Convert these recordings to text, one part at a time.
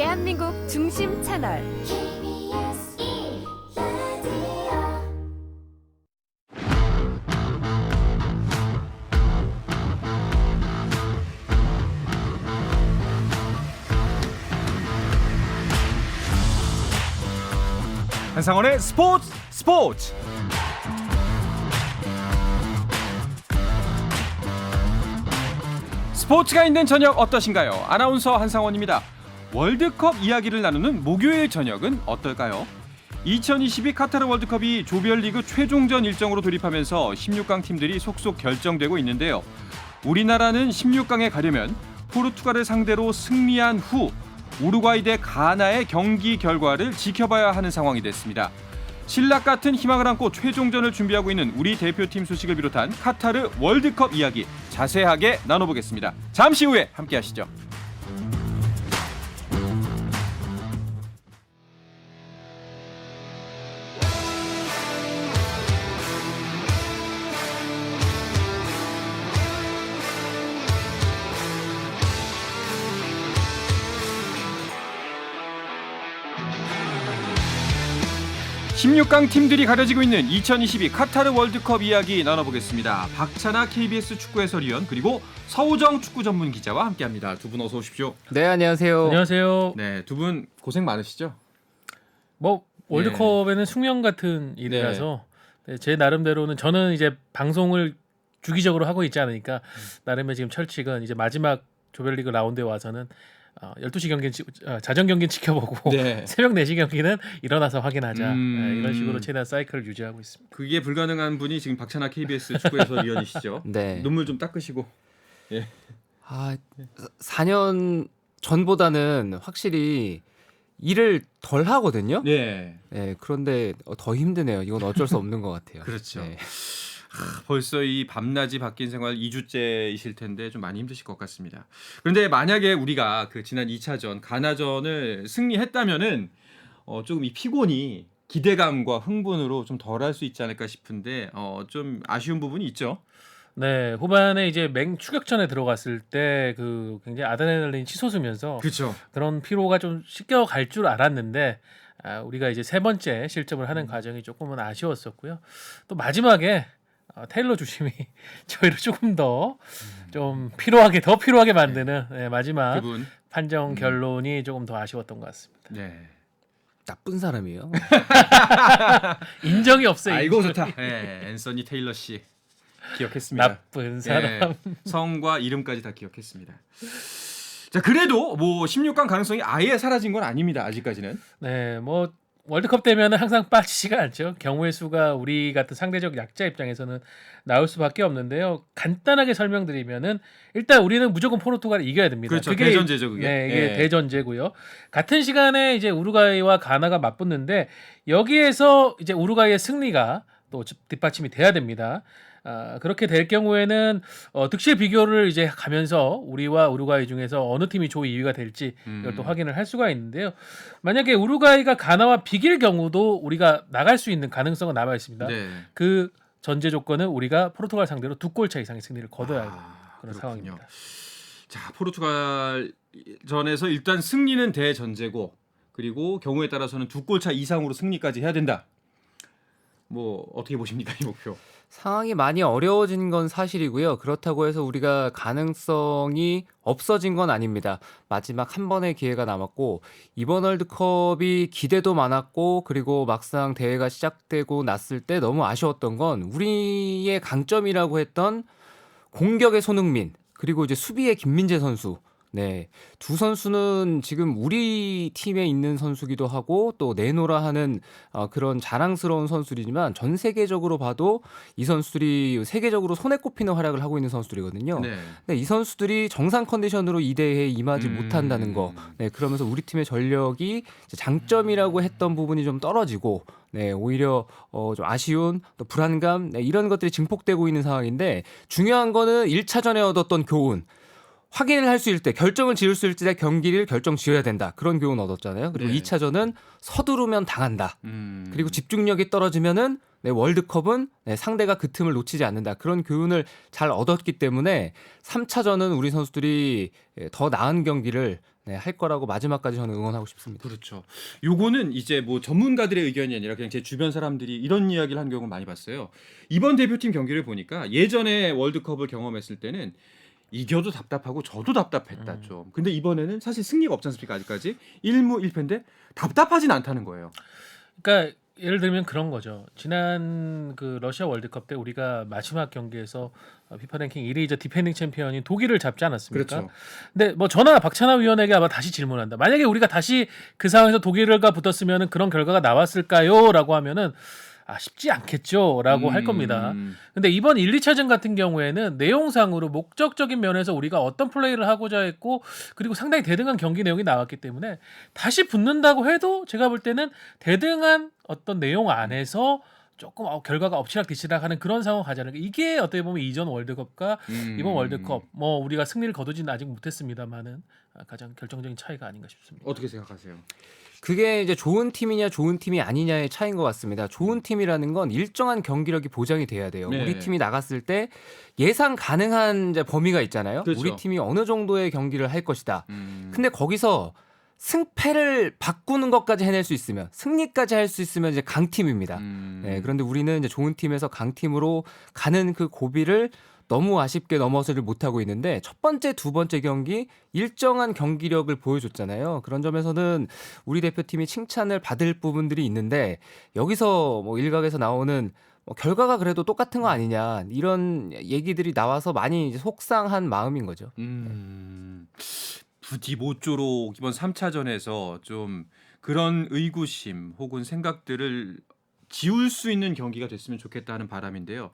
대한민국 중심 채널 KBS 1라디오 한상원의 스포츠. 스포츠가 있는 저녁 어떠신가요? 아나운서 한상원입니다. 월드컵 이야기를 나누는 목요일 저녁은 어떨까요? 2022 카타르 월드컵이 조별리그 최종전 일정으로 돌입하면서 16강 팀들이 속속 결정되고 있는데요. 우리나라는 16강에 가려면 포르투갈을 상대로 승리한 후 우루과이 대 가나의 경기 결과를 지켜봐야 하는 상황이 됐습니다. 신락 같은 희망을 안고 최종전을 준비하고 있는 우리 대표팀 소식을 비롯한 카타르 월드컵 이야기 자세하게 나눠보겠습니다. 잠시 후에 함께 하시죠. (16강) 팀들이 가려지고 있는 2022 카타르 월드컵 이야기 나눠보겠습니다. 박찬아 KBS 축구 해설위원 그리고 서우정 축구 전문 기자와 함께합니다. 두 분 어서 오십시오. 네, 안녕하세요. 안녕하세요. 네, 두 분 고생 많으시죠? 뭐 월드컵에는 숙명 같은 일이라서 네, 제 나름대로는 저는 이제 방송을 주기적으로 하고 있지 않으니까 나름의 지금 철칙은 이제 마지막 조별리그 라운드에 와서는 12시 경기 자정 경기는 지켜보고 네. 새벽 4시 경기는 일어나서 확인하자. 네, 이런 식으로 최대한 사이클을 유지하고 있습니다. 그게 불가능한 분이 지금 박찬아 KBS 축구 해설위원이시죠? 네. 눈물 좀 닦으시고. 예. 4년 전보다는 확실히 일을 덜 하거든요. 네. 네, 그런데 더 힘드네요. 이건 어쩔 수 없는 것 같아요. 그렇죠. 네. 벌써 이 밤낮이 바뀐 생활 2주째이실 텐데 좀 많이 힘드실 것 같습니다. 그런데 만약에 우리가 그 지난 2차전 가나전을 승리했다면은 조금 이 피곤이 기대감과 흥분으로 좀 덜할 수 있지 않을까 싶은데 좀 아쉬운 부분이 있죠. 네, 후반에 이제 맹추격전에 들어갔을 때 그 굉장히 아드레날린이 치솟으면서 그렇죠. 그런 피로가 좀 씻겨갈 줄 알았는데 우리가 이제 세 번째 실점을 하는 과정이 조금은 아쉬웠었고요. 또 마지막에 테일러 주심이 저희를 조금 더 좀 더 피로하게 만드는 마지막 그분. 판정 결론이 조금 더 아쉬웠던 것 같습니다. 네. 나쁜 사람이에요. 인정이 없어요. 아이고 인정이. 좋다. 네, 앤서니 테일러 씨 기억했습니다. 나쁜 사람. 네, 성과 이름까지 다 기억했습니다. 자, 그래도 뭐 16강 가능성이 아예 사라진 건 아닙니다. 아직까지는. 네, 뭐 월드컵 되면은 항상 빠지지가 않죠. 경우의 수가 우리 같은 상대적 약자 입장에서는 나올 수밖에 없는데요. 간단하게 설명드리면은 일단 우리는 무조건 포르투갈을 이겨야 됩니다. 그렇죠. 그게 대전제죠, 그게. 네, 이게 예. 대전제고요. 같은 시간에 이제 우루과이와 가나가 맞붙는데 여기에서 이제 우루과이의 승리가 또 뒷받침이 돼야 됩니다. 그렇게 될 경우에는 득실 비교를 이제 가면서 우리와 우루과이 중에서 어느 팀이 조 2위가 될지 이걸 또 확인을 할 수가 있는데요. 만약에 우루과이가 가나와 비길 경우도 우리가 나갈 수 있는 가능성은 남아 있습니다. 네. 그 전제 조건은 우리가 포르투갈 상대로 2골차 이상의 승리를 거둬야 하는 그런 그렇군요. 상황입니다. 자, 포르투갈 전에서 일단 승리는 대전제고 그리고 경우에 따라서는 2골차 이상으로 승리까지 해야 된다. 뭐 어떻게 보십니까, 이 목표? 상황이 많이 어려워진 건 사실이고요. 그렇다고 해서 우리가 가능성이 없어진 건 아닙니다. 마지막 한 번의 기회가 남았고 이번 월드컵이 기대도 많았고 그리고 막상 대회가 시작되고 났을 때 너무 아쉬웠던 건 우리의 강점이라고 했던 공격의 손흥민 그리고 이제 수비의 김민재 선수. 네, 두 선수는 지금 우리 팀에 있는 선수기도 하고 또 내노라 하는 그런 자랑스러운 선수들이지만 전 세계적으로 봐도 이 선수들이 세계적으로 손에 꼽히는 활약을 하고 있는 선수들이거든요. 네. 근데 이 선수들이 정상 컨디션으로 이 대회에 임하지 못한다는 거. 네, 그러면서 우리 팀의 전력이 장점이라고 했던 부분이 좀 떨어지고 네, 오히려 좀 아쉬운 또 불안감 이런 것들이 증폭되고 있는 상황인데 중요한 거는 1차전에 얻었던 교훈. 확인을 할 수 있을 때 결정을 지을 수 있을 때 경기를 결정 지어야 된다. 그런 교훈 얻었잖아요. 그리고 네. 2차전은 서두르면 당한다. 그리고 집중력이 떨어지면은 월드컵은 상대가 그 틈을 놓치지 않는다. 그런 교훈을 잘 얻었기 때문에 3차전은 우리 선수들이 더 나은 경기를 할 거라고 마지막까지 저는 응원하고 싶습니다. 그렇죠. 요거는 이제 뭐 전문가들의 의견이 아니라 그냥 제 주변 사람들이 이런 이야기를 한 경우 많이 봤어요. 이번 대표팀 경기를 보니까 예전에 월드컵을 경험했을 때는 이겨도 답답하고 저도 답답했다 좀. 근데 이번에는 사실 승리가 없지 않습니까? 아직까지 1무 1패인데 답답하진 않다는 거예요. 그러니까 예를 들면 그런 거죠. 지난 그 러시아 월드컵 때 우리가 마지막 경기에서 피파 랭킹 1위이자 디펜딩 챔피언인 독일을 잡지 않았습니까? 그렇죠. 근데 뭐 저나 박찬하 위원에게 아마 다시 질문한다. 만약에 우리가 다시 그 상황에서 독일과 붙었으면은 그런 결과가 나왔을까요?라고 하면은 쉽지 않겠죠라고 할 겁니다. 근데 이번 1, 2차전 같은 경우에는 내용상으로 목적적인 면에서 우리가 어떤 플레이를 하고자 했고 그리고 상당히 대등한 경기 내용이 나왔기 때문에 다시 붙는다고 해도 제가 볼 때는 대등한 어떤 내용 안에서 조금 결과가 엎치락뒤치락하는 그런 상황을 가자는 게 이게 어떻게 보면 이전 월드컵과 이번 월드컵 뭐 우리가 승리를 거두지는 아직 못했습니다만은 가장 결정적인 차이가 아닌가 싶습니다. 어떻게 생각하세요? 그게 이제 좋은 팀이냐 좋은 팀이 아니냐의 차이인 것 같습니다. 좋은 팀이라는 건 일정한 경기력이 보장이 돼야 돼요. 네. 우리 팀이 나갔을 때 예상 가능한 이제 범위가 있잖아요. 그렇죠. 우리 팀이 어느 정도의 경기를 할 것이다. 근데 거기서 승패를 바꾸는 것까지 해낼 수 있으면 승리까지 할 수 있으면 이제 강팀입니다. 네, 그런데 우리는 이제 좋은 팀에서 강팀으로 가는 그 고비를 너무 아쉽게 넘어서를 못하고 있는데 첫 번째, 두 번째 경기 일정한 경기력을 보여줬잖아요. 그런 점에서는 우리 대표팀이 칭찬을 받을 부분들이 있는데 여기서 뭐 일각에서 나오는 결과가 그래도 똑같은 거 아니냐 이런 얘기들이 나와서 많이 이제 속상한 마음인 거죠. 부디 모쪼록 이번 3차전에서 좀 그런 의구심 혹은 생각들을 지울 수 있는 경기가 됐으면 좋겠다 하는 바람인데요.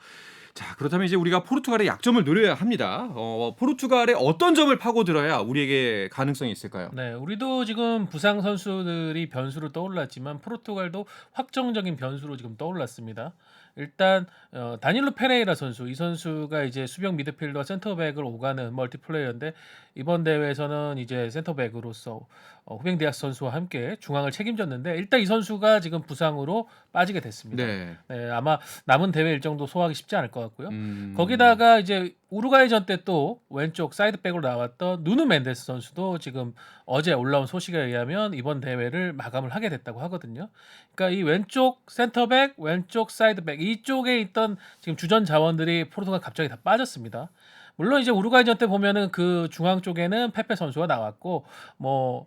자, 그렇다면 이제 우리가 포르투갈의 약점을 노려야 합니다. 포르투갈의 어떤 점을 파고들어야 우리에게 가능성이 있을까요? 네, 우리도 지금 부상 선수들이 변수로 떠올랐지만 포르투갈도 확정적인 변수로 지금 떠올랐습니다. 일단 다닐로 페레이라 선수, 이 선수가 이제 수비형 미드필더 센터백을 오가는 멀티플레이어인데 이번 대회에서는 이제 센터백으로서 후뱅 디아스 선수와 함께 중앙을 책임졌는데 일단 이 선수가 지금 부상으로 빠지게 됐습니다. 네. 네, 아마 남은 대회 일정도 소화하기 쉽지 않을 것 같고요. 거기다가 이제 우루과이전 때 또 왼쪽 사이드백으로 나왔던 누누 멘데스 선수도 지금 어제 올라온 소식에 의하면 이번 대회를 마감을 하게 됐다고 하거든요. 그러니까 이 왼쪽 센터백, 왼쪽 사이드백 이쪽에 있던 지금 주전 자원들이 포르투갈 갑자기 다 빠졌습니다. 물론 이제 우루과이전 때 보면은 그 중앙 쪽에는 페페 선수가 나왔고 뭐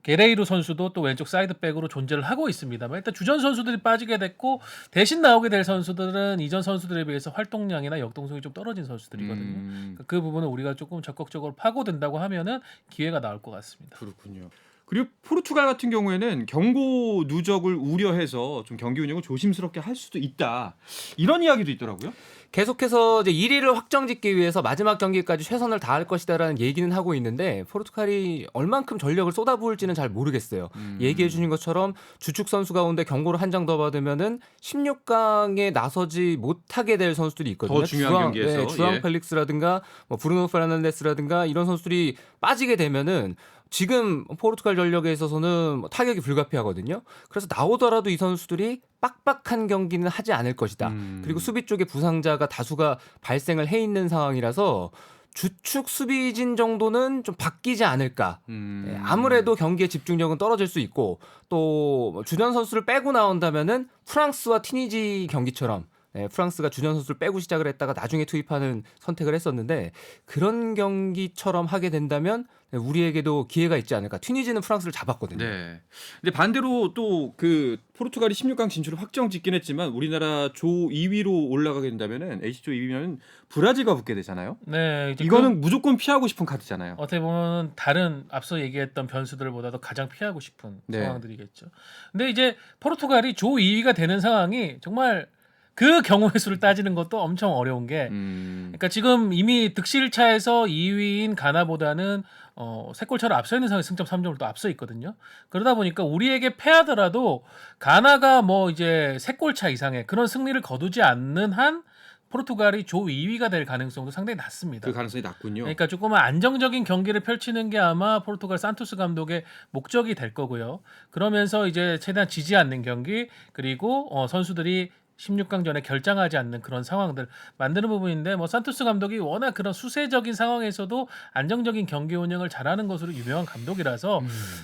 게레이로 선수도 또 왼쪽 사이드백으로 존재를 하고 있습니다만 일단 주전 선수들이 빠지게 됐고 대신 나오게 될 선수들은 이전 선수들에 비해서 활동량이나 역동성이 좀 떨어진 선수들이거든요. 그러니까 그 부분을 우리가 조금 적극적으로 파고든다고 하면은 기회가 나올 것 같습니다. 그렇군요. 그리고 포르투갈 같은 경우에는 경고 누적을 우려해서 좀 경기 운영을 조심스럽게 할 수도 있다. 이런 이야기도 있더라고요. 계속해서 이제 1위를 확정짓기 위해서 마지막 경기까지 최선을 다할 것이다라는 얘기는 하고 있는데 포르투갈이 얼만큼 전력을 쏟아부을지는 잘 모르겠어요. 얘기해 주신 것처럼 주축 선수 가운데 경고를 한 장 더 받으면은 16강에 나서지 못하게 될 선수들이 있거든요. 더 중요한 경기에서. 네, 주앙 예. 펠릭스라든가 뭐 브루노 페르난데스라든가 이런 선수들이 빠지게 되면은 지금 포르투갈 전력에 있어서는 뭐 타격이 불가피하거든요. 그래서 나오더라도 이 선수들이 빡빡한 경기는 하지 않을 것이다. 그리고 수비 쪽에 부상자가 다수가 발생을 해 있는 상황이라서 주축 수비진 정도는 좀 바뀌지 않을까. 네, 아무래도 경기의 집중력은 떨어질 수 있고 또 주전 선수를 빼고 나온다면은 프랑스와 튀니지 경기처럼 프랑스가 주전 선수를 빼고 시작을 했다가 나중에 투입하는 선택을 했었는데 그런 경기처럼 하게 된다면 우리에게도 기회가 있지 않을까. 튀니지는 프랑스를 잡았거든요. 네. 근데 반대로 또 그 포르투갈이 16강 진출을 확정짓긴 했지만 우리나라 조 2위로 올라가게 된다면은 H조 2위면 브라질과 붙게 되잖아요. 네, 이제 이거는 무조건 피하고 싶은 카드잖아요. 어떻게 보면 다른 앞서 얘기했던 변수들보다도 가장 피하고 싶은 네. 상황들이겠죠. 근데 이제 포르투갈이 조 2위가 되는 상황이 정말 그 경우의 수를 따지는 것도 엄청 어려운 게 그러니까 지금 이미 득실차에서 2위인 가나보다는 3골 차로 앞서 있는 상황에 승점 3점을 또 앞서 있거든요. 그러다 보니까 우리에게 패하더라도 가나가 뭐 이제 3골 차 이상의 그런 승리를 거두지 않는 한 포르투갈이 조 2위가 될 가능성도 상당히 낮습니다. 그 가능성이 낮군요. 그러니까 조금 안정적인 경기를 펼치는 게 아마 포르투갈 산토스 감독의 목적이 될 거고요. 그러면서 이제 최대한 지지 않는 경기 그리고 선수들이 16강전에 결장하지 않는 그런 상황들 만드는 부분인데 뭐 산토스 감독이 워낙 그런 수세적인 상황에서도 안정적인 경기 운영을 잘하는 것으로 유명한 감독이라서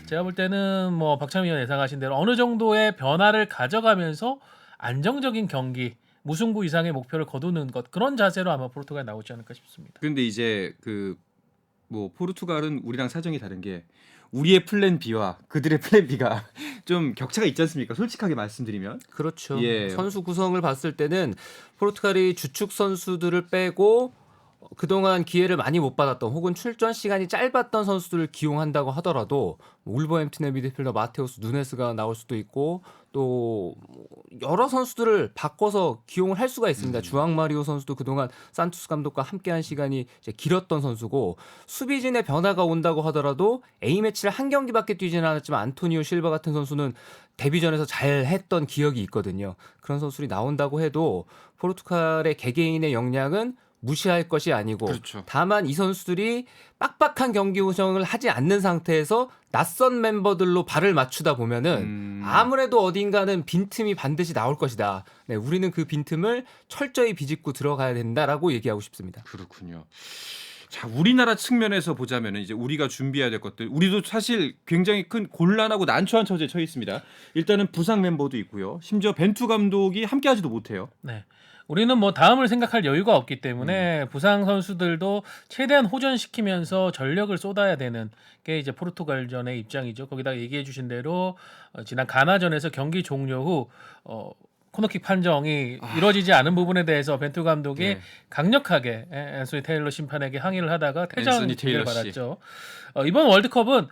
제가 볼 때는 뭐 박찬민 의원 예상하신 대로 어느 정도의 변화를 가져가면서 안정적인 경기 무승부 이상의 목표를 거두는 것 그런 자세로 아마 포르투갈이 나오지 않을까 싶습니다. 근데 이제 그 뭐 포르투갈은 우리랑 사정이 다른 게 우리의 플랜 B와 그들의 플랜 B가 좀 격차가 있지 않습니까? 솔직하게 말씀드리면. 그렇죠. 예. 선수 구성을 봤을 때는 포르투갈이 주축 선수들을 빼고 그동안 기회를 많이 못 받았던 혹은 출전 시간이 짧았던 선수들을 기용한다고 하더라도 울버햄튼의 미드필더 마테우스 누네스가 나올 수도 있고 또 여러 선수들을 바꿔서 기용을 할 수가 있습니다. 주앙 마리오 선수도 그동안 산투스 감독과 함께한 시간이 이제 길었던 선수고 수비진의 변화가 온다고 하더라도 A매치를 한 경기밖에 뛰지는 않았지만 안토니오 실바 같은 선수는 데뷔전에서 잘 했던 기억이 있거든요. 그런 선수들이 나온다고 해도 포르투갈의 개개인의 역량은 무시할 것이 아니고 그렇죠. 다만 이 선수들이 빡빡한 경기 운영을 하지 않는 상태에서 낯선 멤버들로 발을 맞추다 보면은 아무래도 어딘가는 빈틈이 반드시 나올 것이다. 네, 우리는 그 빈틈을 철저히 비집고 들어가야 된다라고 얘기하고 싶습니다. 그렇군요. 자, 우리나라 측면에서 보자면은 이제 우리가 준비해야 될 것들, 우리도 사실 굉장히 큰 곤란하고 난처한 처지에 처해 있습니다. 일단은 부상 멤버도 있고요. 심지어 벤투 감독이 함께하지도 못해요. 네. 우리는 뭐 다음을 생각할 여유가 없기 때문에 부상 선수들도 최대한 호전시키면서 전력을 쏟아야 되는 게 이제 포르투갈전의 입장이죠. 거기다가 얘기해 주신 대로 지난 가나전에서 경기 종료 후 코너킥 판정이 이루어지지 않은 부분에 대해서 벤투 감독이 네. 강력하게 앤소니 테일러 심판에게 항의를 하다가 퇴장 앤소니 테일러 을 씨. 받았죠. 이번 월드컵은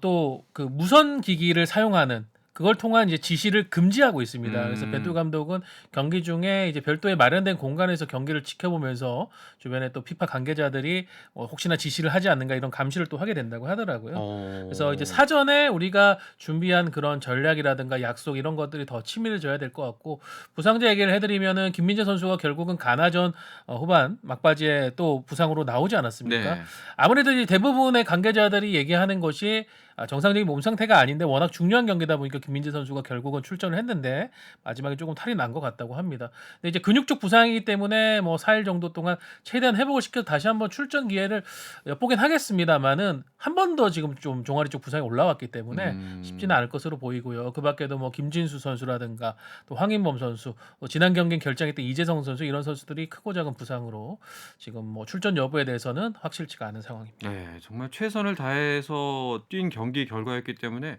또 그 무선 기기를 사용하는 그걸 통한 이제 지시를 금지하고 있습니다. 그래서 벤투 감독은 경기 중에 이제 별도의 마련된 공간에서 경기를 지켜보면서 주변에 또 피파 관계자들이 혹시나 지시를 하지 않는가 이런 감시를 또 하게 된다고 하더라고요. 그래서 이제 사전에 우리가 준비한 그런 전략이라든가 약속 이런 것들이 더 치밀해져야 될 것 같고 부상자 얘기를 해드리면은 김민재 선수가 결국은 가나전 후반 막바지에 또 부상으로 나오지 않았습니까? 네. 아무래도 이제 대부분의 관계자들이 얘기하는 것이 정상적인 몸 상태가 아닌데 워낙 중요한 경기다 보니까 김민재 선수가 결국은 출전을 했는데 마지막에 조금 탈이 난 것 같다고 합니다. 근데 이제 근육 쪽 부상이기 때문에 뭐 4일 정도 동안 최대한 회복을 시켜서 다시 한번 출전 기회를 엿보긴 하겠습니다만은 한 번 더 지금 좀 종아리 쪽 부상이 올라왔기 때문에 쉽지는 않을 것으로 보이고요. 그 밖에도 뭐 김진수 선수라든가 또 황인범 선수, 지난 경기는 결정했던 이재성 선수 이런 선수들이 크고 작은 부상으로 지금 뭐 출전 여부에 대해서는 확실치가 않은 상황입니다. 네, 정말 최선을 다해서 뛴 경기 결과였기 때문에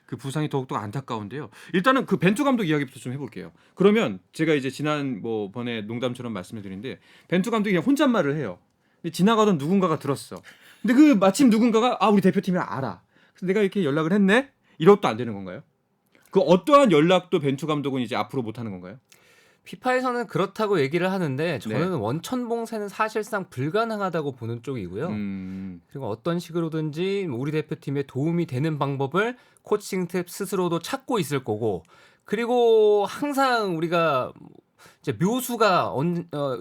그 부상이 더욱더 안타까운데요. 일단은 그 벤투 감독 이야기부터 좀 해볼게요. 그러면 제가 이제 지난 뭐 번에 농담처럼 말씀을 드리는데 벤투 감독이 그냥 혼잣말을 해요. 근데 지나가던 누군가가 들었어. 근데 그 마침 누군가가 우리 대표팀이 알아. 그래서 내가 이렇게 연락을 했네. 이것도 안 되는 건가요? 그 어떠한 연락도 벤투 감독은 이제 앞으로 못 하는 건가요? 피파에서는 그렇다고 얘기를 하는데 저는 네. 원천봉쇄는 사실상 불가능하다고 보는 쪽이고요. 그리고 어떤 식으로든지 우리 대표팀에 도움이 되는 방법을 코칭 스텝 스스로도 찾고 있을 거고 그리고 항상 우리가 이제 묘수가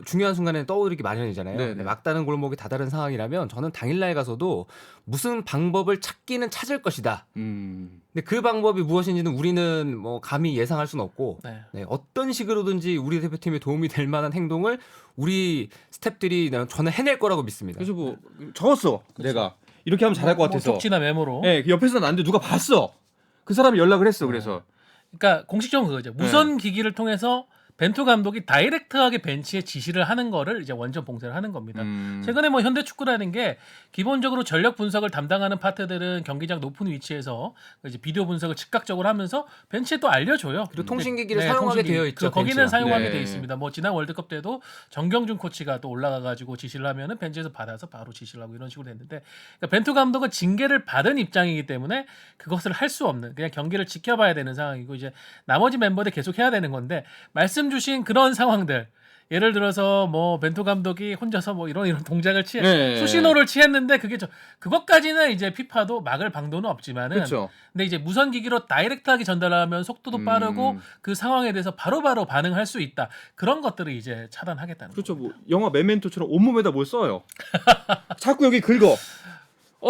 중요한 순간에 떠오르기 마련이잖아요. 네네. 근데 막다른 골목이 다다른 상황이라면 저는 당일날 가서도 무슨 방법을 찾기는 찾을 것이다. 근데 그 방법이 무엇인지는 우리는 뭐 감히 예상할 수는 없고 네. 네, 어떤 식으로든지 우리 대표팀에 도움이 될 만한 행동을 우리 스태프들이 저는 해낼 거라고 믿습니다. 그래서 뭐 적었어. 내가 이렇게 하면 잘할 것 같아서. 뭐 쪽지나 메모로. 네, 그 옆에서 나는데 누가 봤어. 그 사람이 연락을 했어. 그래서 그러니까 공식적으로 그거죠. 무선 기기를 통해서 벤투 감독이 다이렉트하게 벤치에 지시를 하는 거를 이제 원천 봉쇄를 하는 겁니다. 최근에 뭐 현대 축구라는 게 기본적으로 전력 분석을 담당하는 파트들은 경기장 높은 위치에서 이제 비디오 분석을 즉각적으로 하면서 벤치에 또 알려줘요. 그리고 통신기기를 사용하게 통신기기. 되어 있죠. 거기는 벤치가. 사용하게 네. 되어 있습니다. 뭐 지난 월드컵 때도 정경준 코치가 또 올라가가지고 지시를 하면은 벤치에서 받아서 바로 지시를 하고 이런 식으로 됐는데 그러니까 벤투 감독은 징계를 받은 입장이기 때문에 그것을 할 수 없는 그냥 경기를 지켜봐야 되는 상황이고 이제 나머지 멤버들 계속 해야 되는 건데 말씀 주신 그런 상황들 예를 들어서 뭐 벤투 감독이 혼자서 뭐 이런 동작을 네. 수신호를 취했는데 그것까지는 이제 피파도 막을 방도는 없지만은 그렇죠. 근데 이제 무선 기기로 다이렉트하게 전달하면 속도도 빠르고 그 상황에 대해서 바로바로 반응할 수 있다. 그런 것들을 이제 차단하겠다는 그렇죠. 거죠. 뭐 영화 메멘토처럼 온몸에다 뭘 써요. 자꾸 여기 긁어.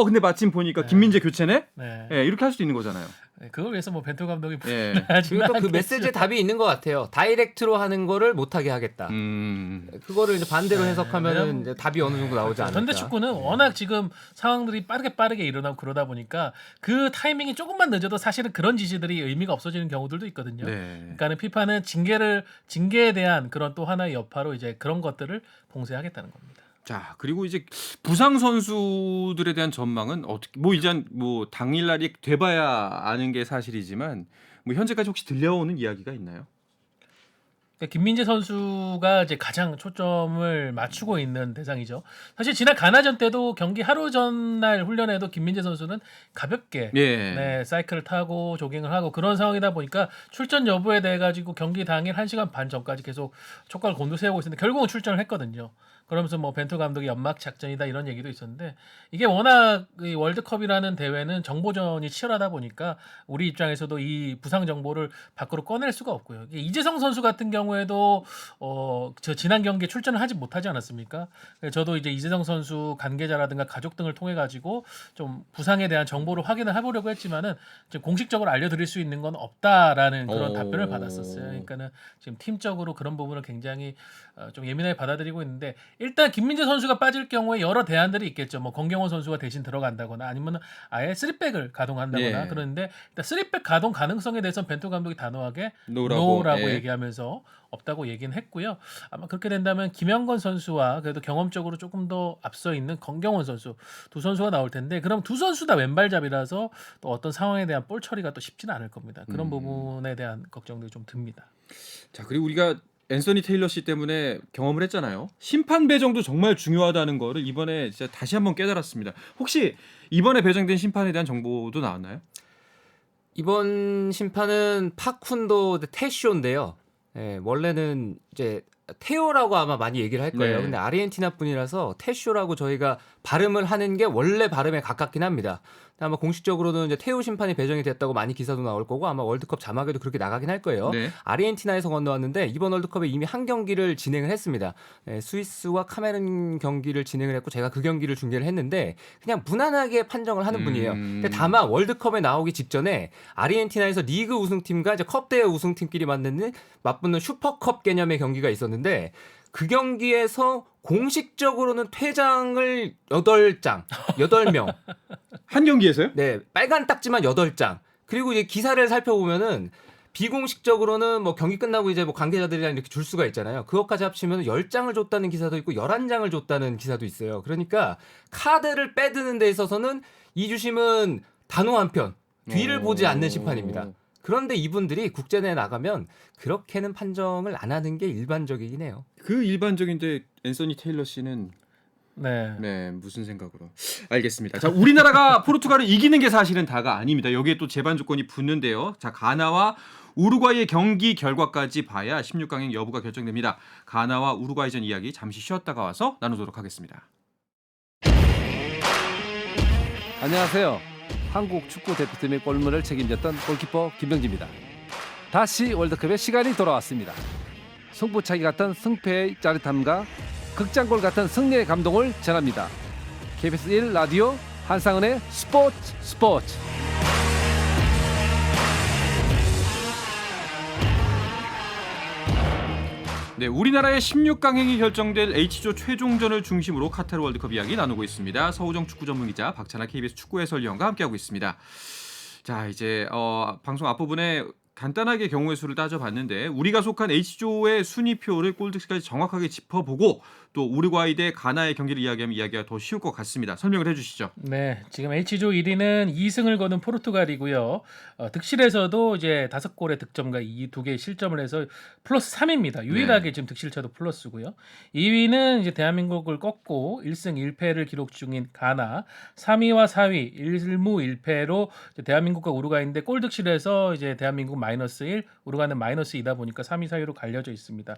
근데 마침 보니까 김민재 교체네? 네. 네, 이렇게 할 수도 있는 거잖아요. 그걸 위해서 뭐 벤투 감독이 예. 그리고 또 그 메시지에 답이 있는 것 같아요. 다이렉트로 하는 거를 못하게 하겠다. 그거를 이제 반대로 해석하면은 왜냐면 이제 답이 어느 정도 나오지 않을까. 현대 축구는 워낙 지금 상황들이 빠르게 일어나고 그러다 보니까 그 타이밍이 조금만 늦어도 사실은 그런 지시들이 의미가 없어지는 경우들도 있거든요. 네. 그러니까는 피파는 징계에 대한 그런 또 하나의 여파로 이제 그런 것들을 봉쇄하겠다는 겁니다. 자, 그리고 이제 부상 선수들에 대한 전망은 어떻게 뭐 이제 뭐 당일날이 돼봐야 아는 게 사실이지만 뭐 현재까지 혹시 들려오는 이야기가 있나요? 그러니까 김민재 선수가 이제 가장 초점을 맞추고 있는 대상이죠. 사실 지난 가나전 때도 경기 하루 전날 훈련에도 김민재 선수는 가볍게 예. 네, 사이클을 타고 조깅을 하고 그런 상황이다 보니까 출전 여부에 대해 가지고 경기 당일 1시간 반 전까지 계속 촉각을 곤두세우고 있었는데 결국은 출전을 했거든요. 그러면서 뭐 벤투 감독이 연막 작전이다 이런 얘기도 있었는데 이게 워낙 이 월드컵이라는 대회는 정보전이 치열하다 보니까 우리 입장에서도 이 부상 정보를 밖으로 꺼낼 수가 없고요. 이재성 선수 같은 경우에도 저 지난 경기에 출전을 하지 못하지 않았습니까? 저도 이제 이재성 선수 관계자라든가 가족 등을 통해 가지고 좀 부상에 대한 정보를 확인을 해보려고 했지만은 지금 공식적으로 알려드릴 수 있는 건 없다라는 그런 답변을 받았었어요. 그러니까는 지금 팀적으로 그런 부분을 굉장히 좀 예민하게 받아들이고 있는데 일단 김민재 선수가 빠질 경우에 여러 대안들이 있겠죠. 뭐 권경원 선수가 대신 들어간다거나 아니면 아예 3백을 가동한다거나 예. 그러는데 일단 3백 가동 가능성에 대해서는 벤투 감독이 단호하게 노라고, 노라고 예. 얘기하면서 없다고 얘기는 했고요. 아마 그렇게 된다면 김영건 선수와 그래도 경험적으로 조금 더 앞서 있는 권경원 선수 두 선수가 나올 텐데 그럼 두 선수 다 왼발잡이라서 또 어떤 상황에 대한 볼 처리가 또 쉽지는 않을 겁니다. 그런 부분에 대한 걱정들이 좀 듭니다. 자, 그리고 우리가 앤서니 테일러 씨 때문에 경험을 했잖아요. 심판 배정도 정말 중요하다는 거를 이번에 진짜 다시 한번 깨달았습니다. 혹시 이번에 배정된 심판에 대한 정보도 나왔나요? 이번 심판은 파쿤도 테쇼인데요. 예, 원래는 이제 테오라고 아마 많이 얘기를 할 거예요. 네. 근데 아르헨티나 분이라서 테쇼라고 저희가 발음을 하는 게 원래 발음에 가깝긴 합니다. 아마 공식적으로는 이제 테오 심판이 배정이 됐다고 많이 기사도 나올 거고 아마 월드컵 자막에도 그렇게 나가긴 할 거예요. 네. 아르헨티나에서 건너왔는데 이번 월드컵에 이미 한 경기를 진행을 했습니다. 네, 스위스와 카메룬 경기를 진행을 했고 제가 그 경기를 중계를 했는데 그냥 무난하게 판정을 하는 분이에요. 근데 다만 월드컵에 나오기 직전에 아르헨티나에서 리그 우승팀과 이제 컵 대회 우승팀끼리 맞붙는 슈퍼컵 개념의 경기가 있었는데 그 경기에서 공식적으로는 퇴장을 8명. 한 경기에서요? 네, 빨간 딱지만 8장. 그리고 이제 기사를 살펴보면은 비공식적으로는 뭐 경기 끝나고 이제 뭐 관계자들이랑 이렇게 줄 수가 있잖아요. 그것까지 합치면 10장을 줬다는 기사도 있고 11장을 줬다는 기사도 있어요. 그러니까 카드를 빼드는 데 있어서는 이주심은 단호 한 편, 뒤를 보지 않는 심판입니다. 그런데 이분들이 국제대회 나가면 그렇게는 판정을 안 하는 게 일반적이긴 해요. 그 일반적인데 앤서니 테일러 씨는 네. 무슨 생각으로? 알겠습니다. 자, 우리나라가 포르투갈을 이기는 게 사실은 다가 아닙니다. 여기에 또 제반 조건이 붙는데요. 자, 가나와 우루과이의 경기 결과까지 봐야 16강행 여부가 결정됩니다. 가나와 우루과이전 이야기 잠시 쉬었다가 와서 나누도록 하겠습니다. 안녕하세요. 한국 축구 대표팀의 골문을 책임졌던 골키퍼 김병지입니다. 다시 월드컵의 시간이 돌아왔습니다. 승부차기 같은 승패의 짜릿함과 극장골 같은 승리의 감동을 전합니다. KBS 1 라디오 한상은의 스포츠. 네, 우리나라의 16강행이 결정될 H조 최종전을 중심으로 카타르 월드컵 이야기 나누고 있습니다. 서우정 축구 전문 기자 박찬하 KBS 축구 해설위원과 함께하고 있습니다. 자, 이제 방송 앞부분에 간단하게 경우의 수를 따져봤는데 우리가 속한 H조의 순위표를 골득실까지 정확하게 짚어보고 또 우루과이 대 가나의 경기를 이야기하면 이야기가 더 쉬울 것 같습니다. 설명을 해주시죠. 네, 지금 H조 1위는 2승을 거둔 포르투갈이고요. 득실에서도 이제 5골의 득점과 이 2개의 실점을 해서 플러스 3입니다. 유일하게 지금 득실차도 플러스고요. 2위는 이제 대한민국을 꺾고 1승 1패를 기록 중인 가나, 3위와 4위 1무 1패로 대한민국과 우루과이인데 골 득실에서 이제 대한민국 마이너스 1, 우루과이는 마이너스 2다 보니까 3위 사이로 갈려져 있습니다.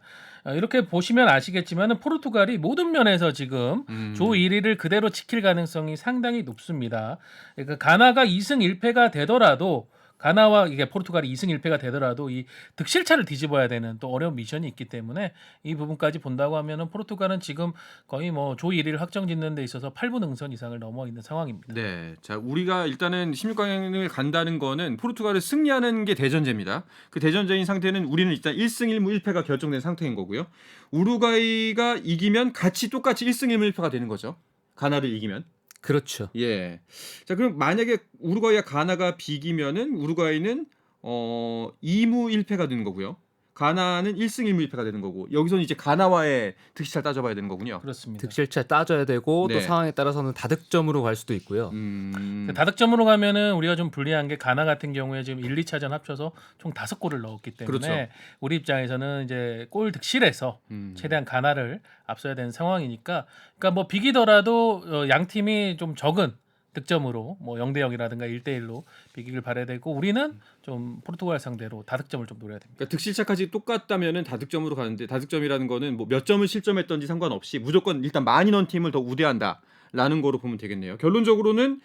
이렇게 보시면 아시겠지만 포르투갈이 모든 면에서 지금 조 1위를 그대로 지킬 가능성이 상당히 높습니다. 그러니까 가나가 2승 1패가 되더라도 가나와 이게 포르투갈이 2승 1패가 되더라도 이 득실차를 뒤집어야 되는 또 어려운 미션이 있기 때문에 이 부분까지 본다고 하면은 포르투갈은 지금 거의 뭐 조 1위를 확정짓는 데 있어서 8분 응선 이상을 넘어 있는 상황입니다. 네, 자 우리가 일단은 16강을 간다는 거는 포르투갈을 승리하는 게 대전제입니다. 그 대전제인 상태는 우리는 일단 1승 1무 1패가 결정된 상태인 거고요. 우루과이가 이기면 같이 똑같이 1승 1무 1패가 되는 거죠. 가나를 이기면. 그렇죠. 예. 자 그럼 만약에 우루과이와 가나가 비기면은 우루과이는 2무 1패가 되는 거고요. 가나는 1승 1무 1패가 되는 거고 여기서는 이제 가나와의 득실차를 따져봐야 되는 거군요. 그렇습니다. 득실차 따져야 되고 네. 또 상황에 따라서는 다득점으로 갈 수도 있고요. 그 다득점으로 가면은 우리가 좀 불리한 게 가나 같은 경우에 지금 1, 2차전 합쳐서 총 5골을 넣었기 때문에 그렇죠. 우리 입장에서는 이제 골 득실에서 최대한 가나를 앞서야 되는 상황이니까 그러니까 뭐 비기더라도 양 팀이 좀 적은 득점으로 뭐 0대 0이라든가 1대 1로 비기길 바라야 되고 우리는 좀 포르투갈 상대로 다득점을 좀 노려야 됩니다. 그러니까 득실차까지 똑같다면은 다득점으로 가는데 다득점이라는 거는 뭐 몇 점을 실점했던지 상관없이 무조건 일단 많이 넣은 팀을 더 우대한다라는 거로 보면 되겠네요. 결론적으로는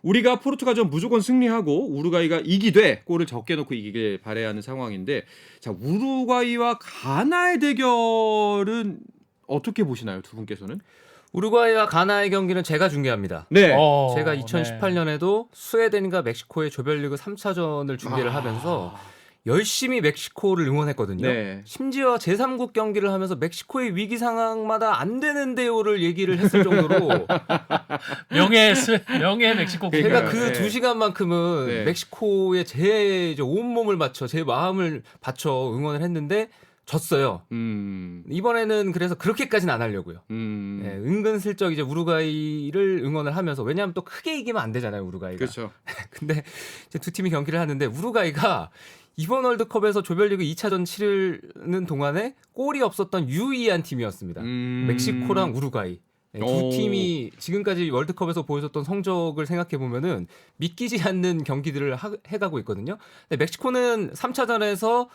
우리가 포르투갈전 무조건 승리하고 우루과이가 이기되 골을 적게 넣고 이기길 바라야 하는 상황인데 자 우루과이와 가나의 대결은 어떻게 보시나요, 두 분께서는? 우루과이와 가나의 경기는 제가 중계합니다. 네. 제가 네. 2018년에도 스웨덴과 멕시코의 조별리그 3차전을 중계를 하면서 열심히 멕시코를 응원했거든요. 네. 심지어 제3국 경기를 하면서 멕시코의 위기 상황마다 안 되는데요를 얘기를 했을 정도로 명예 멕시코 제가 그러니까요. 그 네. 2시간만큼은 네. 멕시코에 제 이제 온몸을 바쳐 제 마음을 바쳐 응원을 했는데 졌어요. 이번에는 그래서 그렇게까지는 안 하려고요. 네, 은근슬쩍 이제 우루과이를 응원을 하면서 왜냐하면 또 크게 이기면 안 되잖아요, 우루과이가. 그렇죠. 근데 이제 두 팀이 경기를 하는데 우루과이가 이번 월드컵에서 조별리그 2차전 치르는 동안에 골이 없었던 유의한 팀이었습니다. 멕시코랑 우루과이. 네, 두 오. 팀이 지금까지 월드컵에서 보여줬던 성적을 생각해 보면은 믿기지 않는 경기들을 해가고 있거든요. 근데 멕시코는 3차전에서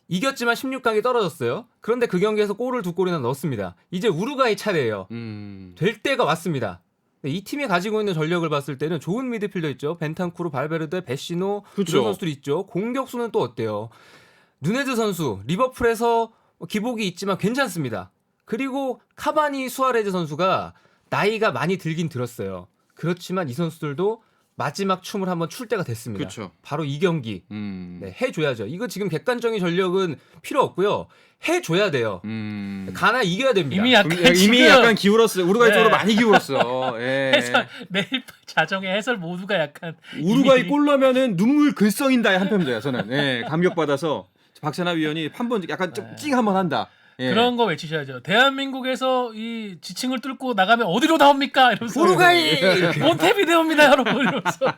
이겼지만 16강에 떨어졌어요. 그런데 그 경기에서 골을 2골이나 넣었습니다. 이제 우루과이 차례예요. 될 때가 왔습니다. 이 팀이 가지고 있는 전력을 봤을 때는 좋은 미드필더 있죠. 벤탄쿠르, 발베르데, 베시노 그렇죠. 이런 선수들이 있죠. 공격수는 또 어때요? 누네즈 선수 리버풀에서 기복이 있지만 괜찮습니다. 그리고 카바니, 수아레즈 선수가 나이가 많이 들긴 들었어요. 그렇지만 이 선수들도 마지막 춤을 한번 출 때가 됐습니다. 그렇죠. 바로 이 경기 네, 해줘야죠. 이거 지금 객관적인 전력은 필요 없고요. 해줘야 돼요. 가나 이겨야 됩니다. 이미 약간 이미 지금 약간 기울었어요. 우루과이 네. 쪽으로 많이 기울었어. 예. 해설 내일 자정의 해설 모두가 약간 우루과이 이미 골 넣으면은 눈물 글썽인다의 한 편입니다. 저는 감격 받아서 박찬하 위원이 한 번 약간 찡 한번 한다. 예. 그런 거 외치셔야죠. 대한민국에서 이 지층을 뚫고 나가면 어디로 나옵니까? 이러면서 우루과이 몬테비데오입니다, 여러분. 이러면서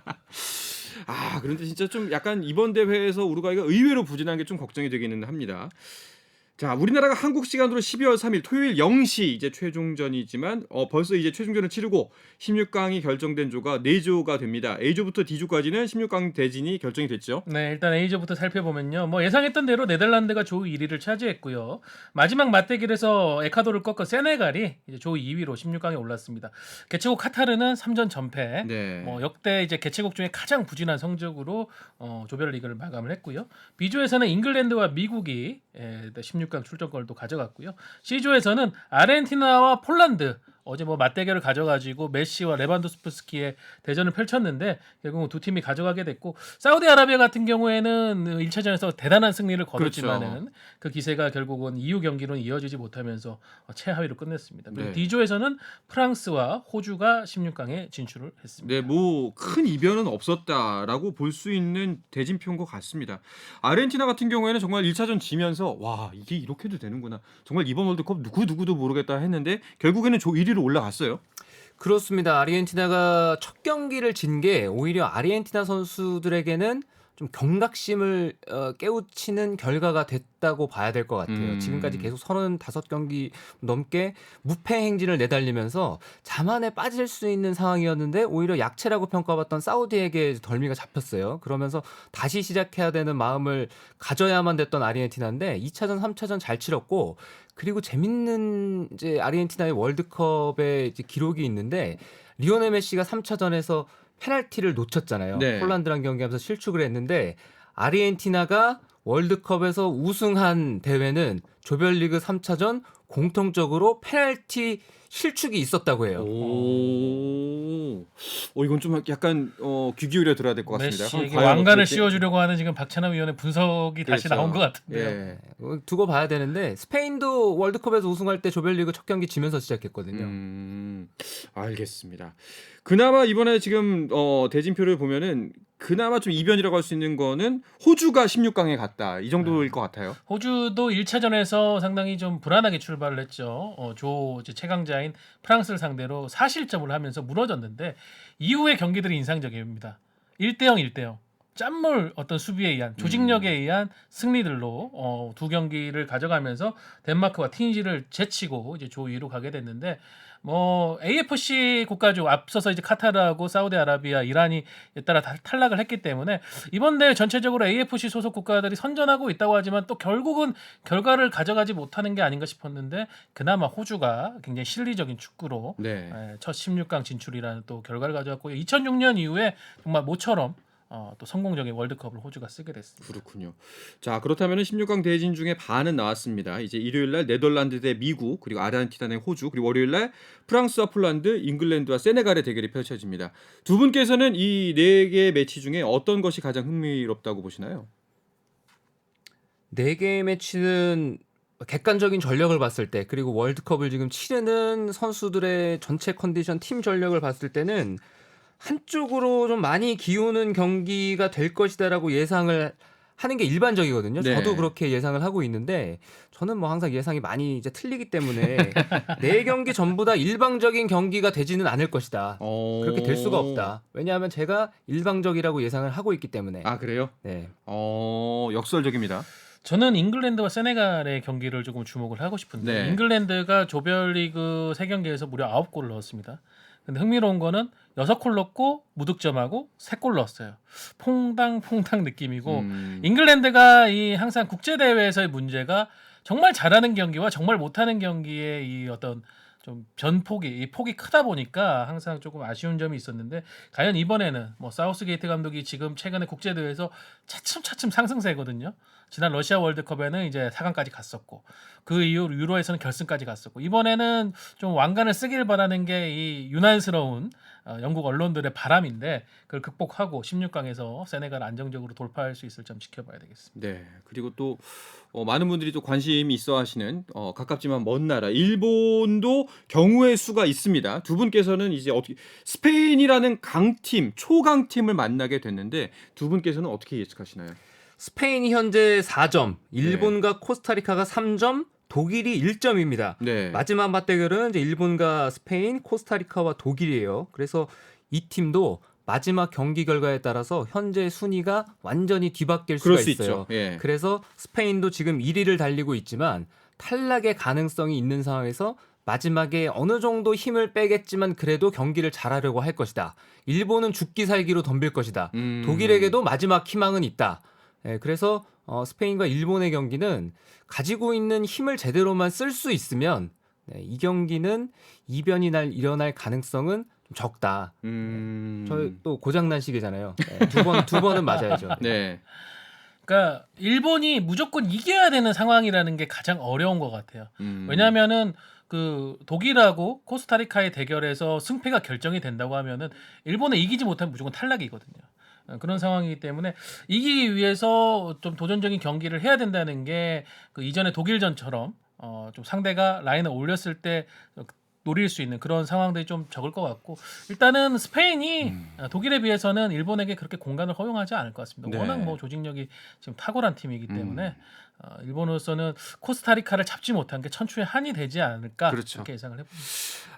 그런데 진짜 좀 약간 이번 대회에서 우루과이가 의외로 부진한 게 좀 걱정이 되기는 합니다. 자, 우리나라가 한국 시간으로 12월 3일 토요일 0시 이제 최종전이지만 벌써 이제 최종전을 치르고 16강이 결정된 조가 4조가 됩니다. A조부터 D조까지는 16강 대진이 결정이 됐죠. 네, 일단 A조부터 살펴보면요. 뭐 예상했던 대로 네덜란드가 조 1위를 차지했고요. 마지막 맞대결에서 에콰도르를 꺾어 세네갈이 이제 조 2위로 16강에 올랐습니다. 개최국 카타르는 3전 전패. 네. 뭐 역대 이제 개최국 중에 가장 부진한 성적으로 조별리그를 마감을 했고요. B조에서는 잉글랜드와 미국이 16강 출전권을 가져갔고요. C조에서는 아르헨티나와 폴란드 어제 뭐 맞대결을 가져가지고 메시와 레반도프스키의 대전을 펼쳤는데 결국 두 팀이 가져가게 됐고 사우디아라비아 같은 경우에는 1차전에서 대단한 승리를 거뒀지만은 그렇죠. 그 기세가 결국은 이후 경기로는 이어지지 못하면서 최하위로 끝냈습니다. 그리고 네. D조에서는 프랑스와 호주가 16강에 진출을 했습니다. 네, 뭐 큰 이변은 없었다라고 볼 수 있는 대진표인 것 같습니다. 아르헨티나 같은 경우에는 정말 1차전 지면서 와 이게 이렇게도 되는구나. 정말 이번 월드컵 누구도 모르겠다 했는데 결국에는 조 1위로 올라갔어요. 그렇습니다. 아르헨티나가 첫 경기를 진 게 오히려 아르헨티나 선수들에게는 좀 경각심을 깨우치는 결과가 됐다고 봐야 될 것 같아요. 지금까지 계속 35경기 넘게 무패 행진을 내달리면서 자만에 빠질 수 있는 상황이었는데 오히려 약체라고 평가받던 사우디에게 덜미가 잡혔어요. 그러면서 다시 시작해야 되는 마음을 가져야만 됐던 아르헨티나인데 2차전, 3차전 잘 치렀고 그리고 재밌는 이제 아르헨티나의 월드컵의 이제 기록이 있는데 리오넬 메시가 3차전에서 페널티를 놓쳤잖아요. 네. 폴란드랑 경기하면서 실축을 했는데 아르헨티나가 월드컵에서 우승한 대회는 조별리그 3차전 공통적으로 페널티 실축이 있었다고 해요. 이건 좀 약간 귀 기울여 들어야 될 것 같습니다. 메시에게 과연 왕관을 어떻게- 씌워주려고 하는 지금 박찬호 위원의 분석이 다시 그렇죠. 나온 것 같은데요. 예. 두고 봐야 되는데 스페인도 월드컵에서 우승할 때 조별리그 첫 경기 지면서 시작했거든요. 알겠습니다. 그나마 이번에 지금 대진표를 보면은 그나마 좀 이변이라고 할 수 있는 거는 호주가 16강에 갔다 이 정도일 것 같아요. 호주도 1차전에서 상당히 좀 불안하게 출발을 했죠. 조 이제 최강자인 프랑스를 상대로 4실점을 하면서 무너졌는데 이후의 경기들이 인상적입니다. 1대0, 1대0. 짠물 어떤 수비에 의한 조직력에 의한 승리들로 두 경기를 가져가면서 덴마크와 튀니지를 제치고 이제 조 2로 가게 됐는데 뭐 AFC 국가죠. 앞서서 이제 카타르하고 사우디아라비아, 이란이 잇따라 탈락을 했기 때문에 이번 대회 전체적으로 AFC 소속 국가들이 선전하고 있다고 하지만 또 결국은 결과를 가져가지 못하는 게 아닌가 싶었는데 그나마 호주가 굉장히 실리적인 축구로 네. 첫 16강 진출이라는 또 결과를 가져왔고요. 2006년 이후에 정말 모처럼 또 성공적인 월드컵을 호주가 쓰게 됐습니다. 그렇군요. 자, 그렇다면 16강 대진 중에 반은 나왔습니다. 이제 일요일 날 네덜란드 대 미국, 그리고 아르헨티나 대 호주, 그리고 월요일 날 프랑스와 폴란드, 잉글랜드와 세네갈의 대결이 펼쳐집니다. 두 분께서는 이 네 개의 매치 중에 어떤 것이 가장 흥미롭다고 보시나요? 4개의 매치는 객관적인 전력을 봤을 때 그리고 월드컵을 지금 치르는 선수들의 전체 컨디션, 팀 전력을 봤을 때는 한쪽으로 좀 많이 기우는 경기가 될 것이다라고 예상을 하는 게 일반적이거든요. 네. 저도 그렇게 예상을 하고 있는데 저는 뭐 항상 예상이 많이 이제 틀리기 때문에 4경기 전부 다 일방적인 경기가 되지는 않을 것이다. 그렇게 될 수가 없다. 왜냐하면 제가 일방적이라고 예상을 하고 있기 때문에. 아, 그래요? 네. 역설적입니다. 저는 잉글랜드와 세네갈의 경기를 조금 주목을 하고 싶은데 네. 잉글랜드가 조별리그 3경기에서 무려 9골을 넣었습니다. 근데 흥미로운 거는 6골 넣고 무득점하고 3골 넣었어요. 퐁당퐁당 느낌이고 잉글랜드가 이 항상 국제 대회에서의 문제가 정말 잘하는 경기와 정말 못하는 경기의 이 어떤 좀 이 폭이 크다 보니까 항상 조금 아쉬운 점이 있었는데 과연 이번에는 뭐 사우스게이트 감독이 지금 최근에 국제 대회에서 차츰차츰 상승세거든요. 지난 러시아 월드컵에는 이제 4강까지 갔었고 그 이후 유로에서는 결승까지 갔었고 이번에는 좀 왕관을 쓰길 바라는 게 이 유난스러운 영국 언론들의 바람인데 그걸 극복하고 16강에서 세네갈 안정적으로 돌파할 수 있을 점 지켜봐야 되겠습니다. 네. 그리고 또 많은 분들이 또 관심이 있어 하시는 가깝지만 먼 나라 일본도 경우의 수가 있습니다. 두 분께서는 이제 어떻게 스페인이라는 강팀, 초강팀을 만나게 됐는데 두 분께서는 어떻게 예측하시나요? 스페인이 현재 4점, 일본과 코스타리카가 3점, 독일이 1점입니다. 네. 마지막 맞대결은 이제 일본과 스페인, 코스타리카와 독일이에요. 그래서 이 팀도 마지막 경기 결과에 따라서 현재 순위가 완전히 뒤바뀔 수가 그럴 수 있어요. 있죠. 예. 그래서 스페인도 지금 1위를 달리고 있지만 탈락의 가능성이 있는 상황에서 마지막에 어느 정도 힘을 빼겠지만 그래도 경기를 잘하려고 할 것이다. 일본은 죽기 살기로 덤빌 것이다. 독일에게도 마지막 희망은 있다. 그래서 스페인과 일본의 경기는 가지고 있는 힘을 제대로만 쓸 수 있으면 이 경기는 이변이 일어날 가능성은 좀 적다. 저 또 고장난식이잖아요. 두 번은 맞아야죠. 네. 그러니까 일본이 무조건 이겨야 되는 상황이라는 게 가장 어려운 것 같아요. 왜냐하면은 그 독일하고 코스타리카의 대결에서 승패가 결정이 된다고 하면은 일본에 이기지 못하면 무조건 탈락이거든요. 그런 상황이기 때문에 이기기 위해서 좀 도전적인 경기를 해야 된다는 게 그 이전에 독일전처럼 좀 상대가 라인을 올렸을 때 노릴 수 있는 그런 상황들이 좀 적을 것 같고 일단은 스페인이 독일에 비해서는 일본에게 그렇게 공간을 허용하지 않을 것 같습니다. 네. 워낙 뭐 조직력이 지금 탁월한 팀이기 때문에 일본으로서는 코스타리카를 잡지 못한 게 천추의 한이 되지 않을까 그렇죠. 그렇게 예상을 해봅니다.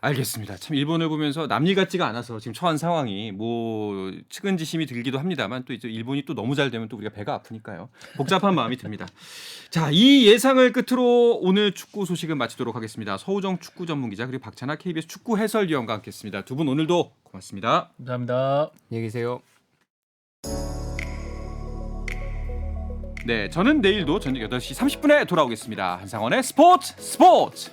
알겠습니다. 참 일본을 보면서 남일 같지가 않아서 지금 처한 상황이 뭐 측은지심이 들기도 합니다만 또 이제 일본이 또 너무 잘 되면 또 우리가 배가 아프니까요. 복잡한 마음이 듭니다. 자, 이 예상을 끝으로 오늘 축구 소식은 마치도록 하겠습니다. 서우정 축구 전문 기자 그리고 박찬하 KBS 축구 해설위원과 함께했습니다. 두 분 오늘도 고맙습니다. 감사합니다. 안녕히 계세요. 네, 저는 내일도 저녁 8시 30분에 돌아오겠습니다. 한상원의 스포츠.